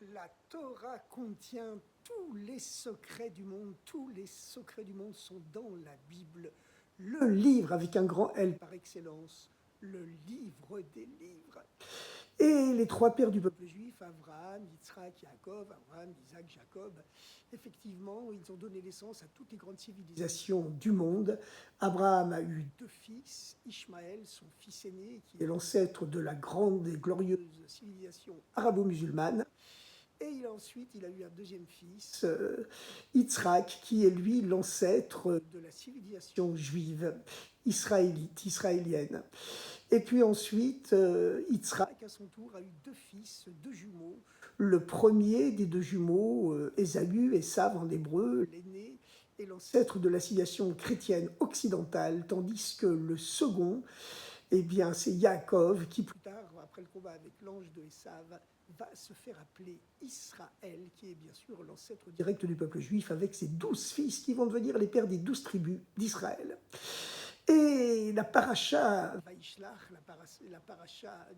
La Torah contient tous les secrets du monde. Tous les secrets du monde sont dans la Bible. Le livre avec un grand L par excellence. Le livre des livres. Et les trois pères du peuple juif, Abraham, Yitzhak, Yaakov, Abraham, Isaac, Jacob, effectivement, ils ont donné naissance à toutes les grandes civilisations du monde. Abraham a eu deux fils, Ishmaël, son fils aîné, qui est l'ancêtre de la grande et glorieuse civilisation arabo-musulmane. Et ensuite, il a eu un deuxième fils, Yitzhak, qui est lui l'ancêtre de la civilisation juive israélite, israélienne. Et puis ensuite, Yitzhak, à son tour, a eu deux fils, deux jumeaux. Le premier des deux jumeaux, Ésaü, Esav en hébreu, l'aîné, est l'ancêtre de la civilisation chrétienne occidentale, tandis que le second, eh bien, c'est Yaakov, qui plus tard, après le combat avec l'ange de Esav, va se faire appeler Israël, qui est bien sûr l'ancêtre direct du peuple juif, avec ses 12 fils qui vont devenir les pères des 12 tribus d'Israël. Et la paracha Vaishlach, la paracha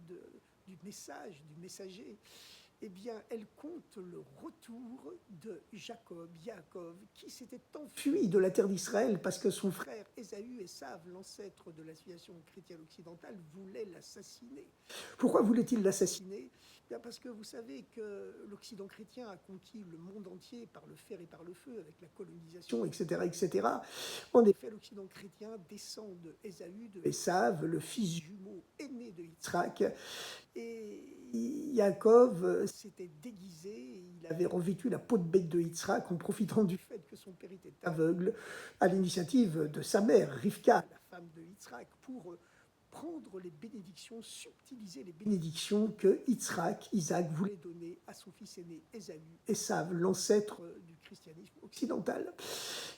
du message, du messager, eh bien, elle compte le retour de Jacob, Yaakov, qui s'était enfui de la terre d'Israël parce que son frère Ésaü, Esav, l'ancêtre de la civilisation chrétienne occidentale, voulait l'assassiner. Pourquoi voulait-il l'assassiner ? Bien parce que vous savez que l'Occident chrétien a conquis le monde entier par le fer et par le feu, avec la colonisation, etc., etc. En effet, l'Occident chrétien descend de Ésaü, de Esav, le fils jumeau aîné de Yitzhak. Et Yaakov s'était déguisé, il avait revêtu la peau de bête de Yitzhak en profitant du fait que son père était aveugle, à l'initiative de sa mère, Rivka, la femme de Yitzhak, pour prendre les bénédictions, subtiliser les bénédictions que Yitzhak, Isaac, voulait donner à son fils aîné Ésaü, Esav, l'ancêtre du christianisme occidental.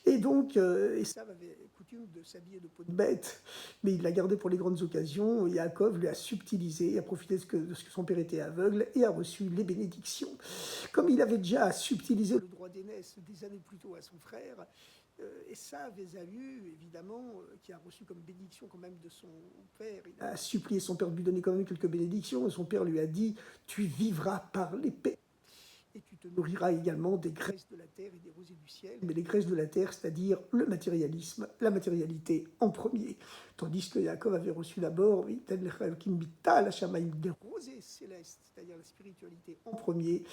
Et donc, Esav avait coutume de s'habiller de peau de bête, mais il l'a gardé pour les grandes occasions. Yaakov lui a subtilisé, a profité de ce que son père était aveugle et a reçu les bénédictions. Comme il avait déjà subtilisé le droit d'aînesse des années plus tôt à son frère, Esav, Ésaü, évidemment, qui a reçu comme bénédiction quand même de son père, il a supplié son père de lui donner quand même quelques bénédictions, et son père lui a dit « Tu vivras par l'épée ». Et tu te nourriras également des graisses de la terre et des rosées du ciel, mais les graisses de la terre, c'est-à-dire le matérialisme, la matérialité en premier. Tandis que Yaakov avait reçu d'abord des rosées célestes, c'est-à-dire la spiritualité en premier,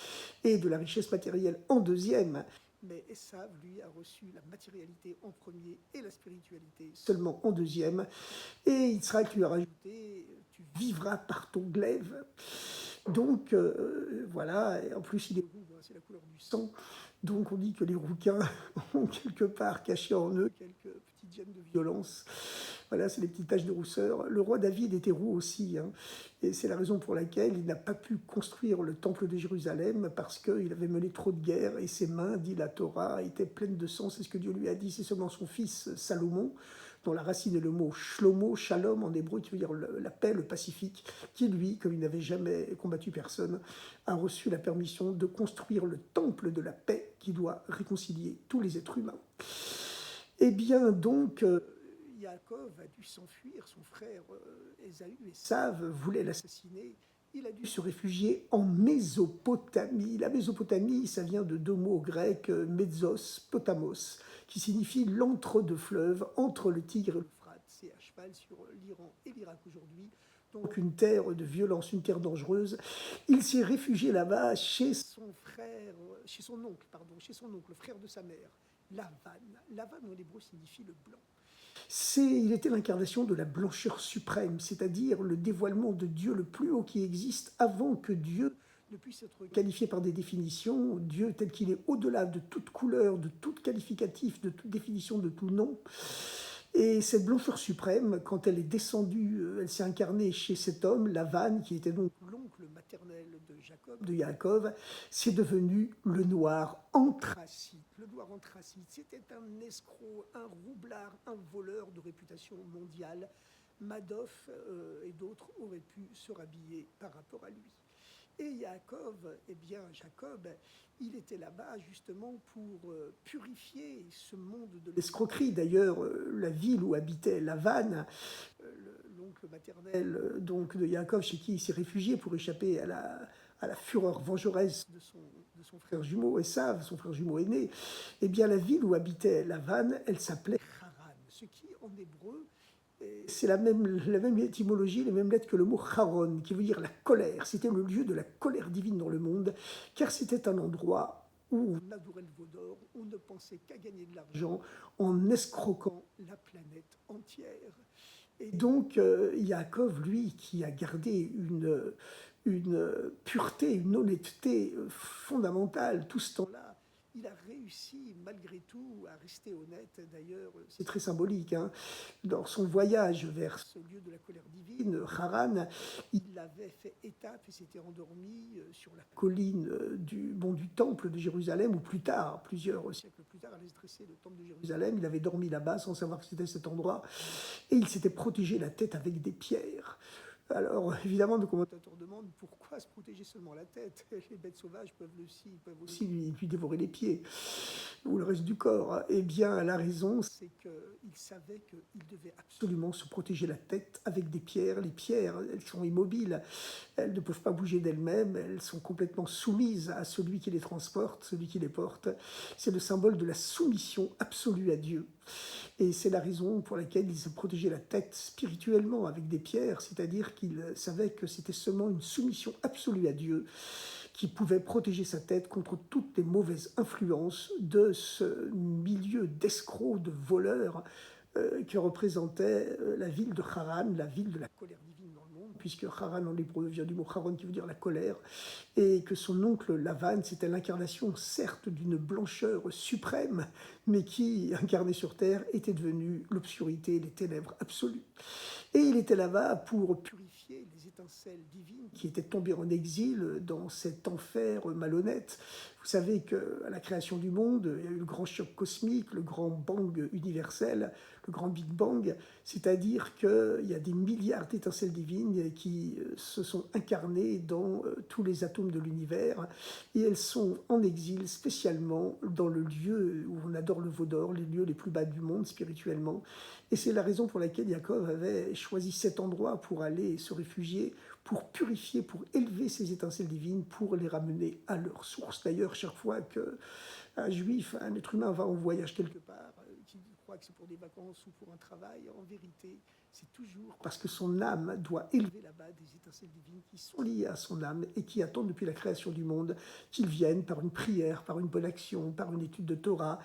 et de la richesse matérielle en deuxième. Mais Esav, lui, a reçu la matérialité en premier et la spiritualité seulement en deuxième. Et Yitzhak lui a rajouté « Tu vivras par ton glaive ». Donc, voilà, et en plus il est roux, c'est la couleur du sang. Donc on dit que les rouquins ont quelque part caché en eux quelques petites gènes de violence. Voilà, c'est les petites taches de rousseur. Le roi David était roux aussi, hein, et c'est la raison pour laquelle il n'a pas pu construire le temple de Jérusalem, parce qu'il avait mené trop de guerres, et ses mains, dit la Torah, étaient pleines de sang. C'est ce que Dieu lui a dit. C'est seulement son fils Salomon, dont la racine est le mot shlomo, shalom en hébreu, qui veut dire la paix, le pacifique, qui lui, comme il n'avait jamais combattu personne, a reçu la permission de construire le temple de la paix qui doit réconcilier tous les êtres humains. Eh bien, donc, Yaakov a dû s'enfuir, son frère Ésaü, Esav, voulait l'assassiner. Il a dû se réfugier en Mésopotamie. La Mésopotamie, ça vient de deux mots grecs, mezzos, potamos, qui signifie l'entre-deux fleuves, entre le Tigre et l'Euphrate. C'est à cheval sur l'Iran et l'Irak aujourd'hui. Donc une terre de violence, une terre dangereuse. Il s'est réfugié là-bas chez son frère, chez son oncle, le frère de sa mère, Lavan. Lavan en hébreu signifie le blanc. Il était l'incarnation de la blancheur suprême, c'est-à-dire le dévoilement de Dieu le plus haut qui existe avant que Dieu ne puisse être qualifié par des définitions. Dieu tel qu'il est au-delà de toute couleur, de tout qualificatif, de toute définition, de tout nom. Et cette blancheur suprême, quand elle est descendue, elle s'est incarnée chez cet homme, Lavan, qui était donc l'oncle maternel de Jacob, de Yaakov, c'est devenu le noir anthracite. Le noir anthracite, c'était un escroc, un roublard, un voleur de réputation mondiale. Madoff et d'autres auraient pu se rhabiller par rapport à lui. Et Yaakov, eh bien Jacob, il était là-bas justement pour purifier ce monde de l'escroquerie. D'ailleurs, la ville où habitait Lavan, l'oncle maternel donc de Yaakov, chez qui il s'est réfugié pour échapper à à la fureur vengeresse de son frère jumeau Esav, son frère jumeau aîné, eh bien la ville où habitait Lavan, elle s'appelait Haran, ce qui en hébreu, c'est la même étymologie, les mêmes lettres que le mot Haron, qui veut dire la colère. C'était le lieu de la colère divine dans le monde, car c'était un endroit où on adorait le veau d'or, on ne pensait qu'à gagner de l'argent en escroquant la planète entière. Et donc, Yaakov, lui, qui a gardé une pureté, une honnêteté fondamentale tout ce temps-là, il a réussi malgré tout à rester honnête. D'ailleurs, c'est très symbolique. Hein. Dans son voyage vers ce lieu de la colère divine, Haran, il avait fait étape et s'était endormi sur la colline du temple de Jérusalem, ou plus tard, plusieurs siècles plus tard, allait se dresser le temple de Jérusalem. Il avait dormi là-bas sans savoir que c'était cet endroit. Et il s'était protégé la tête avec des pierres. Alors, évidemment, le commentateur demande pourquoi se protéger seulement la tête. Les bêtes sauvages peuvent aussi lui dévorer les pieds ou le reste du corps. Eh bien, la raison, c'est qu'il savait qu'il devait absolument se protéger la tête avec des pierres. Les pierres, elles sont immobiles, elles ne peuvent pas bouger d'elles-mêmes, elles sont complètement soumises à celui qui les transporte, celui qui les porte. C'est le symbole de la soumission absolue à Dieu. Et c'est la raison pour laquelle il se protégeait la tête spirituellement avec des pierres, c'est-à-dire qu'il savait que c'était seulement une soumission absolue à Dieu qui pouvait protéger sa tête contre toutes les mauvaises influences de ce milieu d'escrocs, de voleurs que représentait la ville de Haran, la ville de la colère divine dans le monde, puisque Haran en hébreu vient du mot Haron qui veut dire la colère, et que son oncle Lavan, c'était l'incarnation certes d'une blancheur suprême, mais qui, incarnée sur terre, était devenue l'obscurité, les ténèbres absolues. Et il était là-bas pour purifier les étincelles divines qui étaient tombées en exil dans cet enfer malhonnête. Vous savez qu'à la création du monde, il y a eu le grand choc cosmique, le grand bang universel, le grand Big Bang, c'est-à-dire qu'il y a des milliards d'étincelles divines qui se sont incarnées dans tous les atomes de l'univers, et elles sont en exil spécialement dans le lieu où on adore le veau d'or, les lieux les plus bas du monde spirituellement. Et c'est la raison pour laquelle Yaakov avait choisi cet endroit pour aller se réfugier, pour purifier, pour élever ces étincelles divines, pour les ramener à leur source. D'ailleurs, chaque fois qu'un juif, un être humain va en voyage quelque part, qui croit que c'est pour des vacances ou pour un travail, en vérité, c'est toujours parce que son âme doit élever là-bas des étincelles divines qui sont liées à son âme et qui attendent depuis la création du monde qu'ils viennent par une prière, par une bonne action, par une étude de Torah,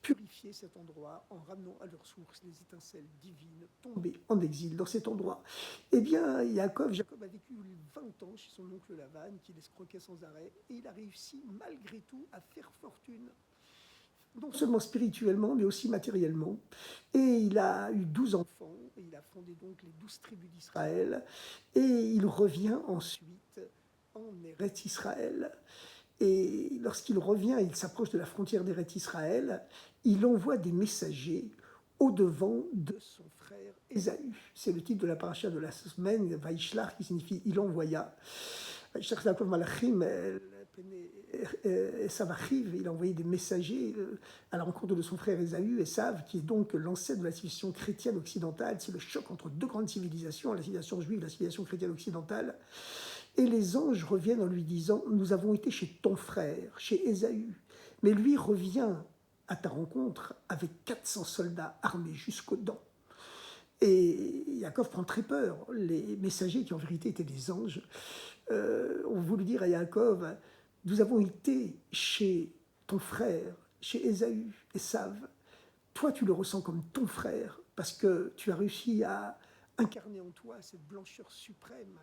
purifier cet endroit en ramenant à leur source les étincelles divines tombées en exil dans cet endroit. Eh bien, Jacob a vécu 20 ans chez son oncle Lavan, qui l'escroquait sans arrêt, et il a réussi malgré tout à faire fortune, non seulement spirituellement, mais aussi matériellement. Et il a eu 12 enfants, et il a fondé donc les 12 tribus d'Israël, et il revient ensuite en Eretz Israël. Et lorsqu'il revient, il s'approche de la frontière d'Eretz Israël, il envoie des messagers au-devant de son frère Ésaü. C'est le titre de la paracha de la semaine, Vaishlach, qui signifie « il envoya ». Vaishlach Yaakov Malachim, il a envoyé des messagers à la rencontre de son frère Ésaü, Esav, qui est donc l'ancêtre de la civilisation chrétienne occidentale. C'est le choc entre deux grandes civilisations, la civilisation juive et la civilisation chrétienne occidentale. Et les anges reviennent en lui disant « Nous avons été chez ton frère, chez Ésaü, mais lui revient à ta rencontre avec 400 soldats armés jusqu'aux dents. » Et Yaakov prend très peur. Les messagers, qui en vérité étaient des anges, ont voulu dire à Yaakov « Nous avons été chez ton frère, chez Ésaü, Esav. Toi, tu le ressens comme ton frère parce que tu as réussi à incarner en toi cette blancheur suprême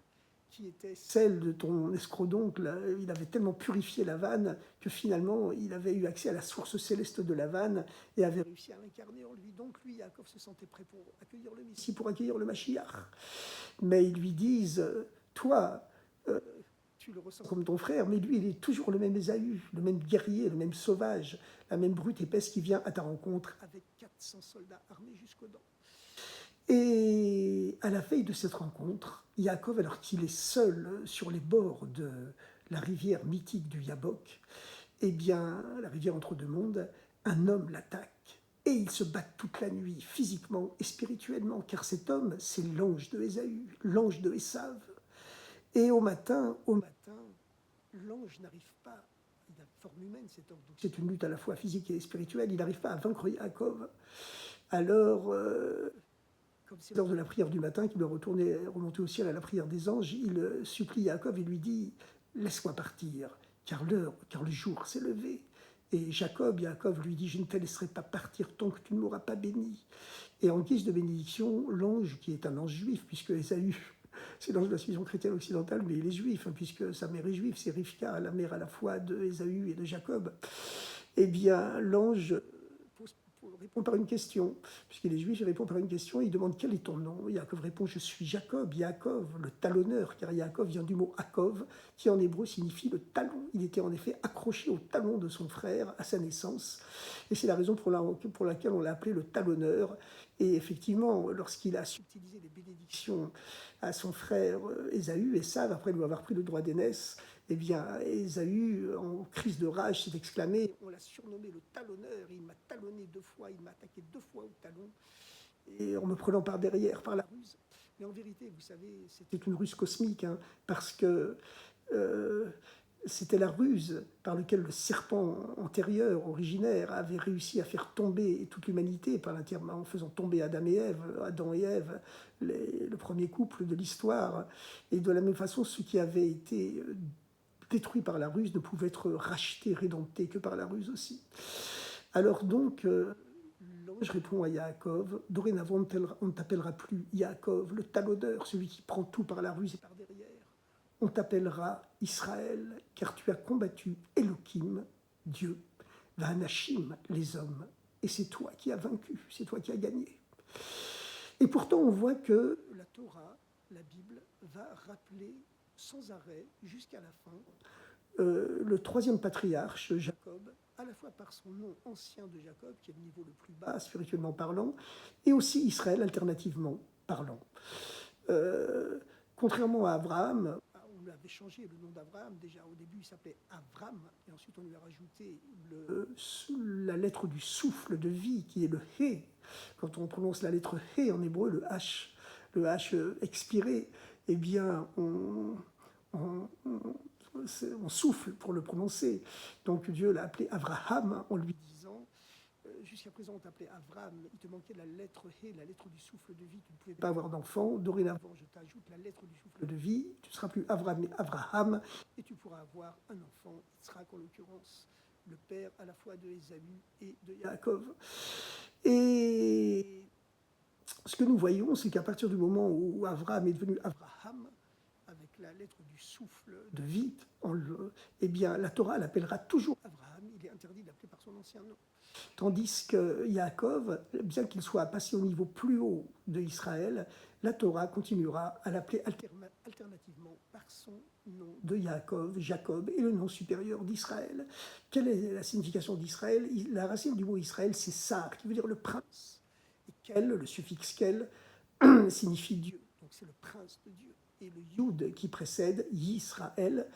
qui était celle de ton escroc-oncle. Il avait tellement purifié la vanne que finalement, il avait eu accès à la source céleste de la vanne et avait réussi à l'incarner en lui. Donc lui, Yaakov se sentait prêt pour accueillir le Messie, pour accueillir le Mashiach. Mais ils lui disent, toi, tu le ressens comme ton frère, mais lui, il est toujours le même Ésaü, le même guerrier, le même sauvage, la même brute épaisse qui vient à ta rencontre avec 400 soldats armés jusqu'aux dents. Et à la veille de cette rencontre, Yaakov, alors qu'il est seul sur les bords de la rivière mythique du Yabok, eh bien, la rivière entre deux mondes, un homme l'attaque. Et ils se battent toute la nuit, physiquement et spirituellement, car cet homme, c'est l'ange de Ésaü, l'ange de Esav. Et au matin, l'ange n'arrive pas, il a forme humaine cet ange, donc c'est une lutte à la fois physique et spirituelle, il n'arrive pas à vaincre Yaakov. Alors, comme c'est l'heure de la prière du matin, qu'il doit remonter au ciel à la prière des anges, il supplie Yaakov et lui dit « Laisse-moi partir, car le jour s'est levé. » Et Yaakov lui dit « Je ne te laisserai pas partir tant que tu ne m'auras pas béni. » Et en guise de bénédiction, l'ange, qui est un ange juif, puisque Ésaü, c'est l'ange de la civilisation chrétienne occidentale, mais il est juif, puisque sa mère est juive, c'est Rivka, la mère à la fois de Ésaü et de Jacob. Eh bien, l'ange répond par une question, puisqu'il est juif, il répond par une question, il demande quel est ton nom. Yaakov répond je suis Jacob, Yaakov, le talonneur, car Yaakov vient du mot Akov, qui en hébreu signifie le talon. Il était en effet accroché au talon de son frère à sa naissance, et c'est la raison pour laquelle on l'a appelé le talonneur. Et effectivement, lorsqu'il a subtilisé les bénédictions à son frère Ésaü, après lui avoir pris le droit d'aînesse, eh bien, Ésaü, en crise de rage, s'est exclamé, on l'a surnommé le talonneur, il m'a talonné 2 fois, il m'a attaqué 2 fois au talon, et en me prenant par derrière, par la ruse. Mais en vérité, vous savez, c'était une ruse cosmique, parce que c'était la ruse par laquelle le serpent antérieur, originaire, avait réussi à faire tomber toute l'humanité en faisant tomber Adam et Ève, le premier couple de l'histoire. Et de la même façon, ceux qui avaient été détruit par la ruse ne pouvait être racheté, rédempté que par la ruse aussi. Alors donc, l'ange répond à Yaakov, dorénavant on ne t'appellera plus Yaakov, le talonneur, celui qui prend tout par la ruse et par derrière. On t'appellera Israël, car tu as combattu Elohim, Dieu, Vahanashim, les hommes, et c'est toi qui as vaincu, c'est toi qui as gagné. Et pourtant, on voit que la Torah, la Bible, va rappeler sans arrêt, jusqu'à la fin, le 3e patriarche, Jacob, à la fois par son nom ancien de Jacob, qui est le niveau le plus bas spirituellement parlant, et aussi Israël, alternativement parlant. Contrairement à Abraham, on lui avait changé le nom d'Abraham, déjà au début il s'appelait Avram, et ensuite on lui a rajouté la lettre du souffle de vie, qui est le He. Quand on prononce la lettre He en hébreu, le H expiré, eh bien on souffle pour le prononcer. Donc Dieu l'a appelé Abraham en lui disant jusqu'à présent on t'appelait Avram, il te manquait la lettre He, la lettre du souffle de vie, tu ne pouvais pas avoir d'enfant, dorénavant je t'ajoute la lettre du souffle de vie, tu ne seras plus Avram mais Abraham, et tu pourras avoir un enfant, Yitzhak en l'occurrence, le père à la fois de Ésaü et de Yaakov. Et ce que nous voyons, c'est qu'à partir du moment où Avram est devenu Abraham, avec la lettre du souffle de vie, eh bien, la Torah l'appellera toujours Abraham, il est interdit d'appeler par son ancien nom. Tandis que Yaakov, bien qu'il soit passé au niveau plus haut de Israël, la Torah continuera à l'appeler alternativement par son nom de Yaakov, Jacob, et le nom supérieur d'Israël. Quelle est la signification d'Israël? La racine du mot Israël, c'est Sar, qui veut dire le prince. Et quel, le suffixe quel, signifie Dieu. Donc c'est le prince de Dieu. Et le Yud qui précède, Yisraël,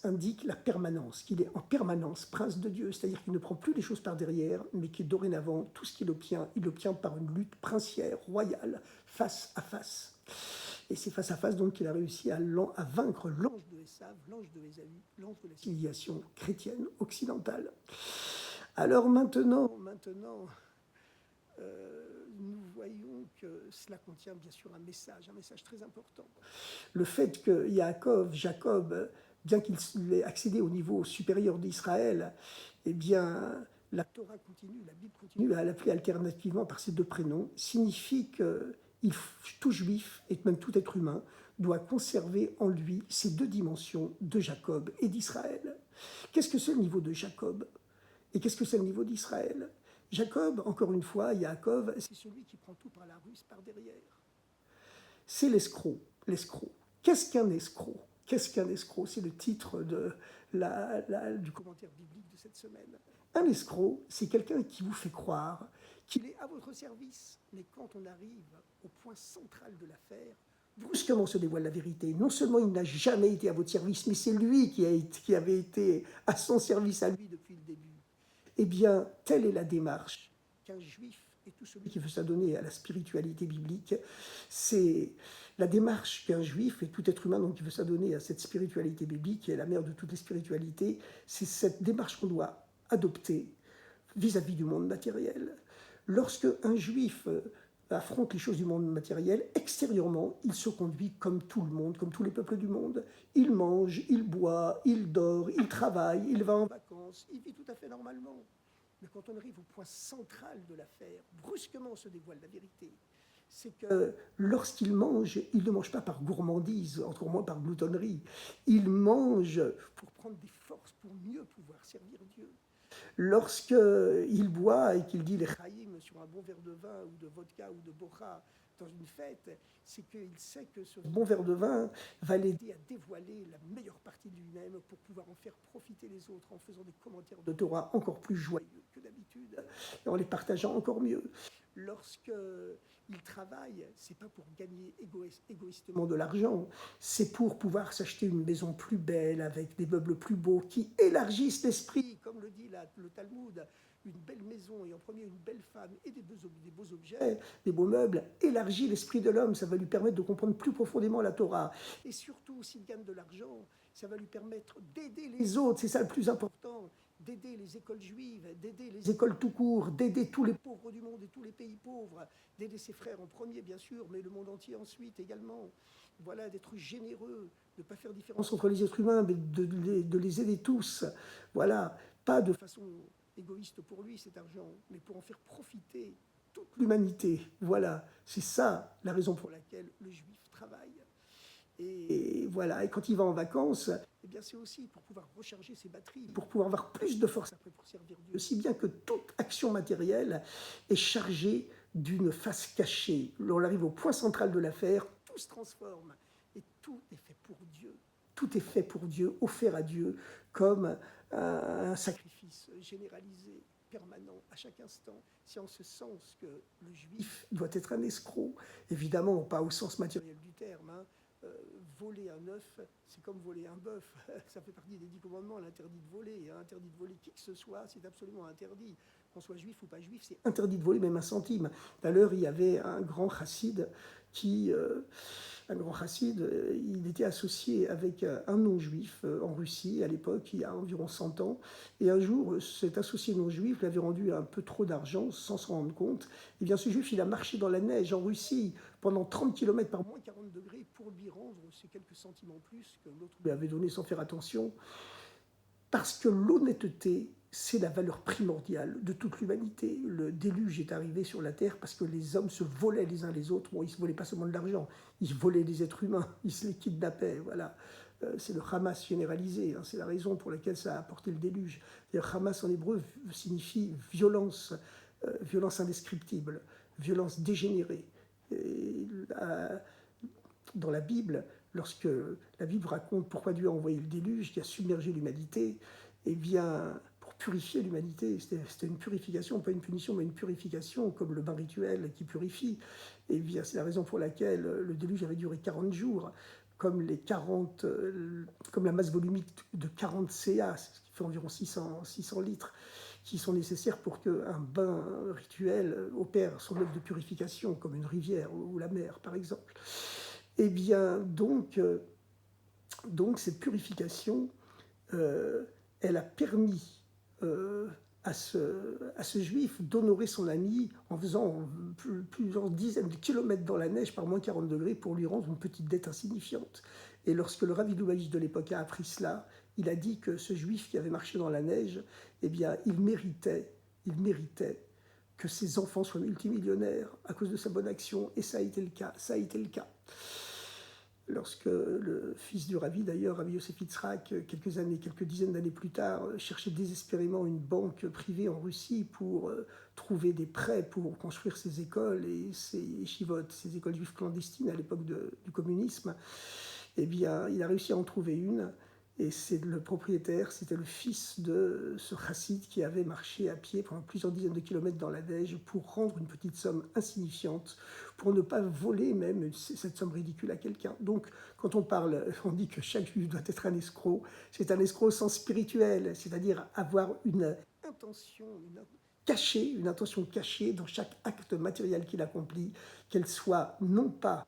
indique la permanence, qu'il est en permanence prince de Dieu, c'est-à-dire qu'il ne prend plus les choses par derrière, mais qu'il dorénavant, tout ce qu'il obtient, il l'obtient par une lutte princière, royale, face à face. Et c'est face à face donc qu'il a réussi à vaincre l'ange de Esav, l'ange de Ésaü, l'ange de la civilisation chrétienne occidentale. Alors maintenant, nous voyons que cela contient bien sûr un message très important. Le fait que Jacob, bien qu'il ait accédé au niveau supérieur d'Israël, eh bien, la Torah continue, la Bible continue à l'appeler alternativement par ces 2 prénoms, signifie que tout juif, et même tout être humain, doit conserver en lui ces 2 dimensions de Jacob et d'Israël. Qu'est-ce que c'est le niveau de Jacob? Et qu'est-ce que c'est le niveau d'Israël? Jacob, encore une fois, Yaakov, c'est celui qui prend tout par la ruse, par derrière. C'est l'escroc. Qu'est-ce qu'un escroc? C'est le titre du commentaire biblique de cette semaine. Un escroc, c'est quelqu'un qui vous fait croire qu'il est à votre service. Mais quand on arrive au point central de l'affaire, brusquement se dévoile la vérité. Non seulement il n'a jamais été à votre service, mais c'est lui qui avait été à son service à lui depuis le début. Eh bien, telle est la démarche qu'un juif Et tout celui qui veut s'adonner à la spiritualité biblique, c'est la démarche qu'un juif et tout être humain donc, qui veut s'adonner à cette spiritualité biblique, qui est la mère de toutes les spiritualités, c'est cette démarche qu'on doit adopter vis-à-vis du monde matériel. Lorsque un juif affronte les choses du monde matériel, extérieurement, il se conduit comme tout le monde, comme tous les peuples du monde. Il mange, il boit, il dort, il travaille, il va en vacances, il vit tout à fait normalement. Mais quand on arrive au point central de l'affaire, brusquement se dévoile la vérité. C'est que lorsqu'il mange, il ne mange pas par gourmandise, encore moins par gloutonnerie. Il mange pour prendre des forces, pour mieux pouvoir servir Dieu. Lorsqu'il boit et qu'il dit les chaïm sur un bon verre de vin ou de vodka ou de bora dans une fête, c'est qu'il sait que ce bon verre de vin va l'aider à dévoiler la meilleure partie de lui-même pour pouvoir en faire profiter les autres en faisant des commentaires de Torah encore plus joyeux que d'habitude et en les partageant encore mieux. Lorsqu'il travaille, c'est pas pour gagner égoïstement de l'argent, c'est pour pouvoir s'acheter une maison plus belle avec des meubles plus beaux qui élargissent l'esprit, comme le dit le Talmud. Une belle maison et en premier une belle femme et des beaux objets, des beaux meubles, élargit l'esprit de l'homme, ça va lui permettre de comprendre plus profondément la Torah. Et surtout, s'il gagne de l'argent, ça va lui permettre d'aider les autres, c'est ça le plus important, d'aider les écoles juives, d'aider les écoles tout court, d'aider tous les pauvres du monde et tous les pays pauvres, d'aider ses frères en premier bien sûr, mais le monde entier ensuite également. Voilà, d'être généreux, de ne pas faire différence entre les êtres humains, mais de les aider tous. Voilà, pas de façon égoïste pour lui cet argent, mais pour en faire profiter toute l'humanité. Voilà, c'est ça la raison pour laquelle le juif travaille. Et voilà, et quand il va en vacances, eh bien c'est aussi pour pouvoir recharger ses batteries, pour pouvoir avoir plus de force après pour servir Dieu, aussi bien que toute action matérielle est chargée d'une face cachée. On arrive au point central de l'affaire, tout se transforme et tout est fait pour Dieu. Tout est fait pour Dieu, offert à Dieu comme un sacrifice généralisé, permanent, à chaque instant. C'est en ce sens que le juif doit être un escroc. Évidemment, pas au sens matériel du terme. Voler un œuf, c'est comme voler un bœuf. Ça fait partie des 10 commandements, l'interdit de voler. Interdit de voler qui que ce soit, c'est absolument interdit. Qu'on soit juif ou pas juif, c'est interdit de voler même un centime. D'ailleurs, il y avait un grand chassid qui... il était associé avec un non-juif en Russie à l'époque, il y a environ 100 ans. Et un jour, cet associé non-juif lui avait rendu un peu trop d'argent sans s'en rendre compte. Et bien ce juif, il a marché dans la neige en Russie pendant 30 km par moins 40 degrés pour lui rendre ces quelques centimes en plus que l'autre lui avait donné sans faire attention. Parce que l'honnêteté, c'est la valeur primordiale de toute l'humanité. Le déluge est arrivé sur la terre parce que les hommes se volaient les uns les autres. Bon, ils ne se volaient pas seulement de l'argent, ils volaient les êtres humains, ils se les kidnappaient. Voilà. C'est le Hamas généralisé, hein. C'est la raison pour laquelle ça a apporté le déluge. D'ailleurs, Hamas en hébreu signifie violence, violence indescriptible, violence dégénérée. Et dans la Bible, lorsque la Bible raconte pourquoi Dieu a envoyé le déluge qui a submergé l'humanité, eh bien, pour purifier l'humanité, c'était une purification, pas une punition, mais une purification, comme le bain rituel qui purifie. Eh bien, c'est la raison pour laquelle le déluge avait duré 40 jours, comme la masse volumique de 40 CA, ce qui fait environ 600 litres, qui sont nécessaires pour qu'un bain rituel opère son œuvre de purification, comme une rivière ou la mer, par exemple. Eh bien, donc cette purification, elle a permis à ce juif d'honorer son ami en faisant plusieurs dizaines de kilomètres dans la neige par moins 40 degrés pour lui rendre une petite dette insignifiante. Et lorsque le Ravi Loubavitch de l'époque a appris cela, il a dit que ce juif qui avait marché dans la neige, eh bien, il méritait que ses enfants soient multimillionnaires à cause de sa bonne action, et ça a été le cas. Lorsque le fils du Ravi, d'ailleurs, Rabbi Yosef Yitzhak, quelques dizaines d'années plus tard, cherchait désespérément une banque privée en Russie pour trouver des prêts pour construire ses écoles et ses yeshivot, ses écoles juives clandestines à l'époque du communisme, eh bien, il a réussi à en trouver une. Et c'est le propriétaire, c'était le fils de ce chassid qui avait marché à pied pendant plusieurs dizaines de kilomètres dans la neige pour rendre une petite somme insignifiante, pour ne pas voler même cette somme ridicule à quelqu'un. Donc, quand on dit que chaque juif doit être un escroc, c'est un escroc au sens spirituel, c'est-à-dire avoir une intention, cachée, une intention cachée dans chaque acte matériel qu'il accomplit, qu'elle soit non pas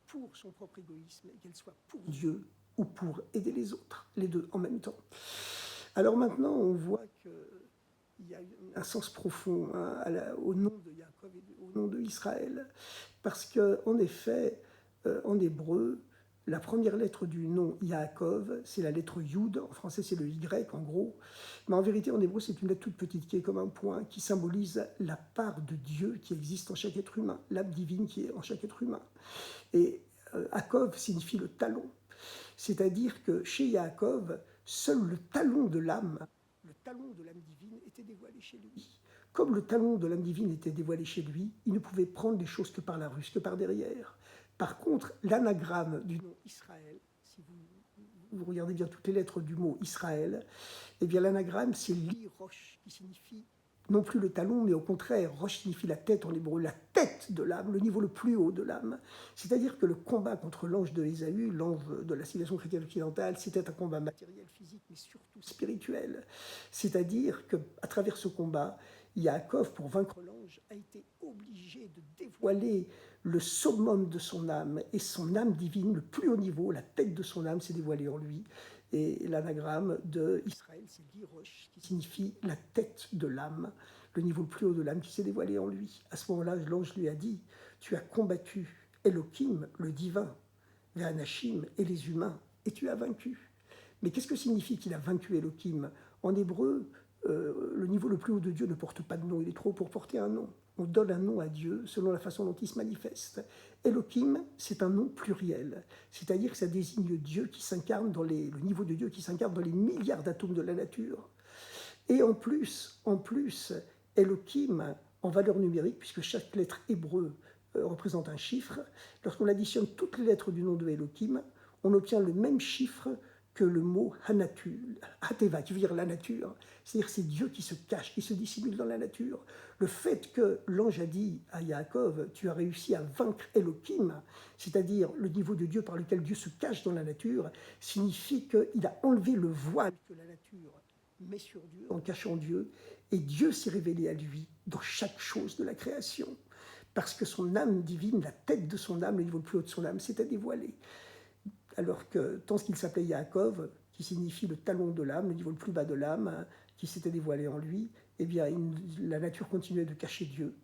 pour son propre égoïsme, mais qu'elle soit pour Dieu ou pour aider les autres, les deux en même temps. Alors maintenant, on voit qu'il y a un sens profond au nom de Jacob et au nom de Israël, parce qu'en effet, en hébreu, la première lettre du nom Yaakov, c'est la lettre Yud, en français c'est le Y en gros, mais en vérité en hébreu c'est une lettre toute petite qui est comme un point, qui symbolise la part de Dieu qui existe en chaque être humain, l'âme divine qui est en chaque être humain. Et Yaakov signifie le talon, c'est-à-dire que chez Yaakov, seul le talon de l'âme divine était dévoilé chez lui. Comme le talon de l'âme divine était dévoilé chez lui, il ne pouvait prendre les choses que par la ruse, que par derrière. Par contre, l'anagramme du nom Israël, si vous regardez bien toutes les lettres du mot Israël, eh bien l'anagramme c'est Li-Rosh, qui signifie non plus le talon, mais au contraire, Rosh signifie la tête en hébreu, la tête de l'âme, le niveau le plus haut de l'âme. C'est-à-dire que le combat contre l'ange de Ésaü, l'ange de la civilisation chrétienne occidentale, c'était un combat matériel, physique, mais surtout spirituel. C'est-à-dire qu'à travers ce combat, Yaakov, pour vaincre l'ange, a été obligé de dévoiler le summum de son âme, et son âme divine, le plus haut niveau, la tête de son âme s'est dévoilée en lui. Et l'anagramme de Israël, c'est Li-Rosh, qui signifie la tête de l'âme, le niveau le plus haut de l'âme qui s'est dévoilé en lui. À ce moment-là, l'ange lui a dit, tu as combattu Elohim, le divin, les Anashim et les humains, et tu as vaincu. Mais qu'est-ce que signifie qu'il a vaincu Elohim? En hébreu, le niveau le plus haut de Dieu ne porte pas de nom, il est trop haut pour porter un nom. On donne un nom à Dieu selon la façon dont il se manifeste. Elohim, c'est un nom pluriel, c'est-à-dire que ça désigne Dieu qui s'incarne le niveau de Dieu qui s'incarne dans les milliards d'atomes de la nature. Et en plus, Elohim, en valeur numérique, puisque chaque lettre hébreu représente un chiffre, lorsqu'on additionne toutes les lettres du nom de Elohim, on obtient le même chiffre que le mot Hateva, qui veut dire la nature. C'est-à-dire c'est Dieu qui se cache, qui se dissimule dans la nature. Le fait que l'ange a dit à Yaakov, tu as réussi à vaincre Elohim, c'est-à-dire le niveau de Dieu par lequel Dieu se cache dans la nature, signifie qu'il a enlevé le voile que la nature met sur Dieu en cachant Dieu, et Dieu s'est révélé à lui dans chaque chose de la création, parce que son âme divine, la tête de son âme, le niveau le plus haut de son âme, s'était dévoilé. Alors que tant qu'il s'appelait Yaakov, qui signifie le talon de l'âme, le niveau le plus bas de l'âme, qui s'était dévoilé en lui, eh bien, la nature continuait de cacher Dieu,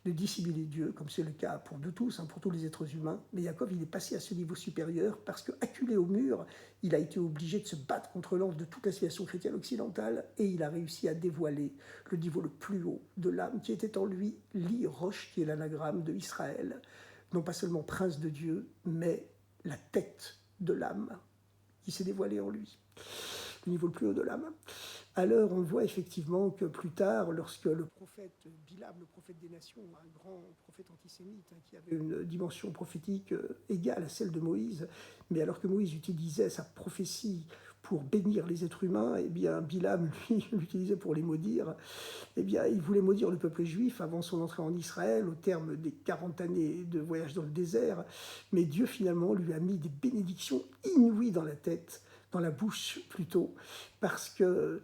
de dissimuler Dieu, comme c'est le cas pour nous tous, pour tous les êtres humains. Mais Yaakov, il est passé à ce niveau supérieur parce qu'acculé au mur, il a été obligé de se battre contre l'ange de toute la civilisation chrétienne occidentale, et il a réussi à dévoiler le niveau le plus haut de l'âme qui était en lui, Li-Rosh, qui est l'anagramme de Israël, non pas seulement prince de Dieu, mais la tête de l'âme qui s'est dévoilée en lui, le niveau le plus haut de l'âme. Alors on voit effectivement que plus tard, lorsque le prophète Bilam, le prophète des nations, un grand prophète antisémite qui avait une dimension prophétique égale à celle de Moïse, mais alors que Moïse utilisait sa prophétie pour bénir les êtres humains, eh bien Bilam, lui, l'utilisait pour les maudire. Eh bien, il voulait maudire le peuple juif avant son entrée en Israël, au terme des 40 années de voyage dans le désert. Mais Dieu, finalement, lui a mis des bénédictions inouïes dans la tête, dans la bouche plutôt, parce que,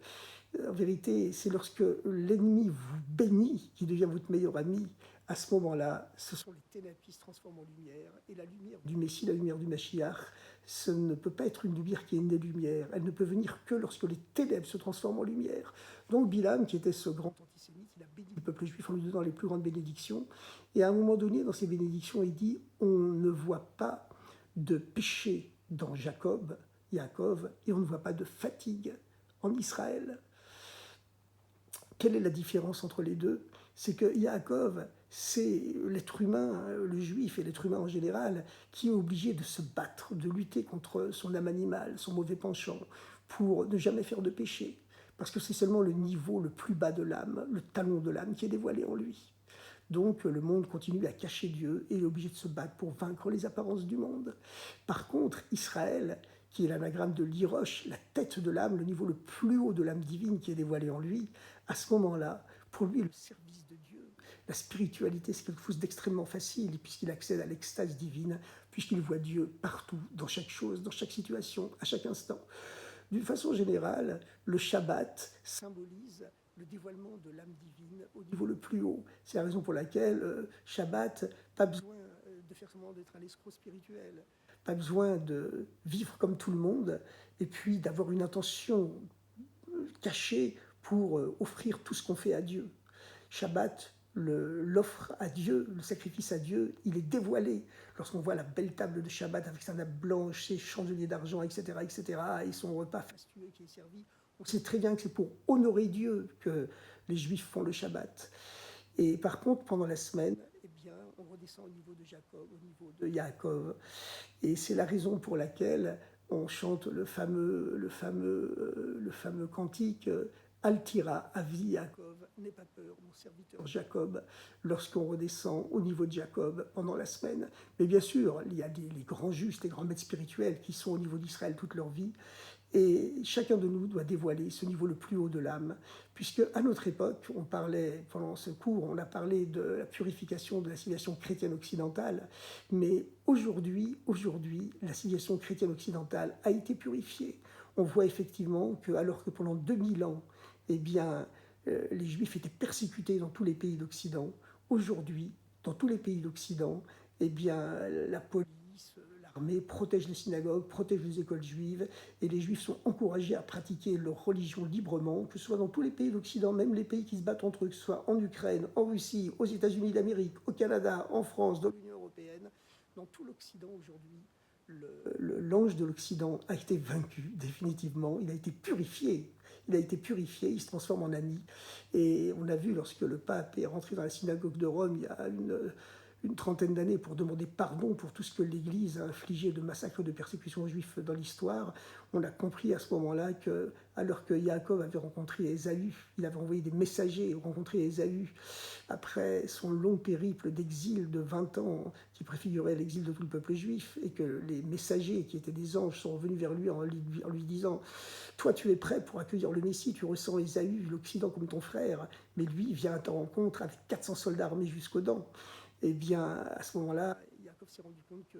en vérité, c'est lorsque l'ennemi vous bénit qu'il devient votre meilleur ami. À ce moment-là, ce sont les ténèbres qui se transforment en lumière, et la lumière du Messie, la lumière du Mashiach, ce ne peut pas être une lumière qui est née lumière. Elle ne peut venir que lorsque les ténèbres se transforment en lumière. Donc Bilam, qui était ce grand antisémite, il a béni le peuple juif en lui donnant les plus grandes bénédictions. Et à un moment donné, dans ces bénédictions, il dit « On ne voit pas de péché dans Yaakov, et on ne voit pas de fatigue en Israël. » Quelle est la différence entre les deux? C'est que Yaakov, c'est l'être humain, le juif et l'être humain en général, qui est obligé de se battre, de lutter contre son âme animale, son mauvais penchant, pour ne jamais faire de péché. Parce que c'est seulement le niveau le plus bas de l'âme, le talon de l'âme qui est dévoilé en lui. Donc le monde continue à cacher Dieu et est obligé de se battre pour vaincre les apparences du monde. Par contre, Israël, qui est l'anagramme de Li-Rosh, la tête de l'âme, le niveau le plus haut de l'âme divine qui est dévoilé en lui, à ce moment-là, pour lui, le service de Dieu, la spiritualité, c'est quelque chose d'extrêmement facile, puisqu'il accède à l'extase divine, puisqu'il voit Dieu partout, dans chaque chose, dans chaque situation, à chaque instant. D'une façon générale, le Shabbat symbolise le dévoilement de l'âme divine au niveau le plus haut. C'est la raison pour laquelle Shabbat, pas besoin de faire semblant d'être un escroc spirituel, pas besoin de vivre comme tout le monde, et puis d'avoir une intention cachée pour offrir tout ce qu'on fait à Dieu. Shabbat, l'offre à Dieu, le sacrifice à Dieu, il est dévoilé. Lorsqu'on voit la belle table de Shabbat avec sa nappe blanche, ses chandeliers d'argent, etc., et son repas fastueux qui est servi, on sait très bien que c'est pour honorer Dieu que les Juifs font le Shabbat. Et par contre, pendant la semaine, eh bien, on redescend au niveau de Jacob, au niveau de Yaakov. Et c'est la raison pour laquelle on chante le fameux cantique Altira, Avi Yaakov, n'aie pas peur, mon serviteur Jacob, lorsqu'on redescend au niveau de Jacob pendant la semaine. Mais bien sûr, il y a les grands justes, les grands maîtres spirituels qui sont au niveau d'Israël toute leur vie. Et chacun de nous doit dévoiler ce niveau le plus haut de l'âme, puisque à notre époque, on parlait, pendant ce cours, on a parlé de la purification de la civilisation chrétienne occidentale, mais aujourd'hui, la civilisation chrétienne occidentale a été purifiée. On voit effectivement que, alors que pendant 2000 ans, eh bien, les Juifs étaient persécutés dans tous les pays d'Occident, aujourd'hui, dans tous les pays d'Occident, eh bien, la police, l'armée protège les synagogues, protège les écoles juives, et les Juifs sont encouragés à pratiquer leur religion librement, que ce soit dans tous les pays d'Occident, même les pays qui se battent entre eux, que ce soit en Ukraine, en Russie, aux États-Unis d'Amérique, au Canada, en France, dans l'Union européenne. Dans tout l'Occident aujourd'hui, l'ange de l'Occident a été vaincu définitivement, il a été purifié. Il se transforme en ami. Et on a vu lorsque le pape est rentré dans la synagogue de Rome il y a une trentaine d'années pour demander pardon pour tout ce que l'Église a infligé de massacres, de persécutions juifs dans l'histoire, on a compris à ce moment-là que, alors que Yaakov avait rencontré Ésaü, il avait envoyé des messagers rencontrer Ésaü après son long périple d'exil de 20 ans qui préfigurait l'exil de tout le peuple juif, et que les messagers qui étaient des anges sont revenus vers lui en lui disant « Toi, tu es prêt pour accueillir le Messie, tu ressens Ésaü, l'Occident comme ton frère, mais lui vient à ta rencontre avec 400 soldats armés jusqu'aux dents. » Eh bien, à ce moment-là, Yaakov s'est rendu compte que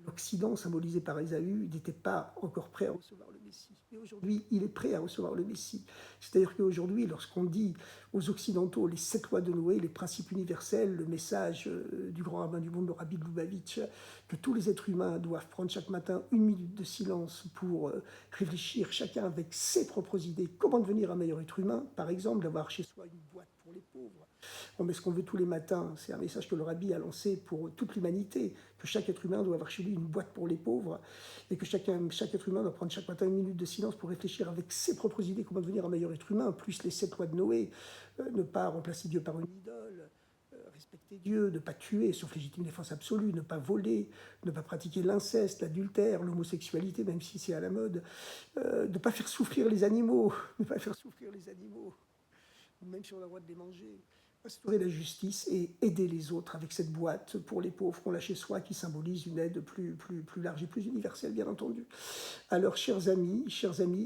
l'Occident, symbolisé par Ésaü, n'était pas encore prêt à recevoir le Messie. Et aujourd'hui, il est prêt à recevoir le Messie. C'est-à-dire qu'aujourd'hui, lorsqu'on dit aux Occidentaux les 7 lois de Noé, les principes universels, le message du grand rabbin du monde, le Rabbi de Lubavitch, que tous les êtres humains doivent prendre chaque matin 1 minute de silence pour réfléchir chacun avec ses propres idées, comment devenir un meilleur être humain, par exemple, d'avoir chez soi une boîte pour les pauvres. On met ce qu'on veut tous les matins, c'est un message que le Rabbi a lancé pour toute l'humanité, que chaque être humain doit avoir chez lui une boîte pour les pauvres, et que chaque être humain doit prendre chaque matin 1 minute de silence pour réfléchir avec ses propres idées comment devenir un meilleur être humain, plus les 7 lois de Noé, ne pas remplacer Dieu par une idole, respecter Dieu, ne pas tuer, sauf légitime défense absolue, ne pas voler, ne pas pratiquer l'inceste, l'adultère, l'homosexualité, même si c'est à la mode, ne pas faire souffrir les animaux, même si on a le droit de les manger. Instaurer la justice et aider les autres avec cette boîte pour les pauvres qu'on a chez soi, qui symbolise une aide plus large et plus universelle, bien entendu. Alors, chers amis,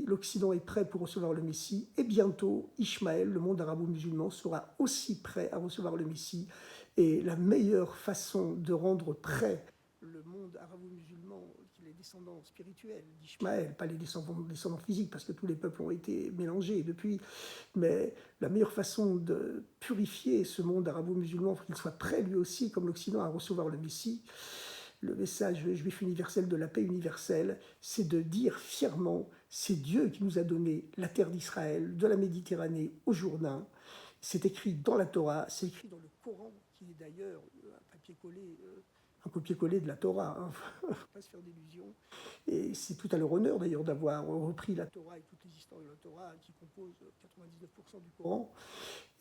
l'Occident est prêt pour recevoir le Messie, et bientôt, Ishmaël, le monde arabo-musulman, sera aussi prêt à recevoir le Messie. Et la meilleure façon de rendre prêt le monde arabo-musulman, les descendants spirituels d'Ishmaël, pas les descendants physiques, parce que tous les peuples ont été mélangés depuis, mais la meilleure façon de purifier ce monde arabo-musulman pour qu'il soit prêt lui aussi, comme l'Occident, à recevoir le Messie, le message juif universel de la paix universelle, c'est de dire fièrement, c'est Dieu qui nous a donné la terre d'Israël, de la Méditerranée au Jourdain. C'est écrit dans la Torah, c'est écrit dans le Coran, qui est d'ailleurs un copier-coller de la Torah, hein. Il ne faut pas se faire d'illusions. Et c'est tout à leur honneur d'ailleurs d'avoir repris la Torah et toutes les histoires de la Torah qui composent 99% du Coran.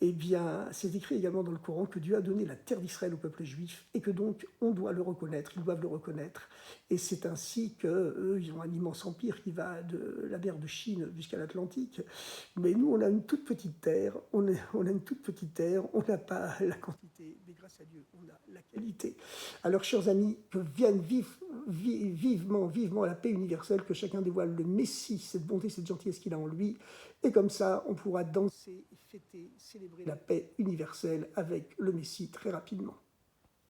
Eh bien, c'est écrit également dans le Coran que Dieu a donné la terre d'Israël au peuple juif et que donc on doit le reconnaître, ils doivent le reconnaître. Et c'est ainsi qu'eux, ils ont un immense empire qui va de la mer de Chine jusqu'à l'Atlantique. Mais nous, on a une toute petite terre, on n'a pas la quantité, mais grâce à Dieu, on a la qualité. Alors, chers amis, que vienne vivement la paix universelle, que chacun dévoile le Messie, cette bonté, cette gentillesse qu'il a en lui, et comme ça, on pourra danser, fêter, célébrer la paix universelle avec le Messie très rapidement.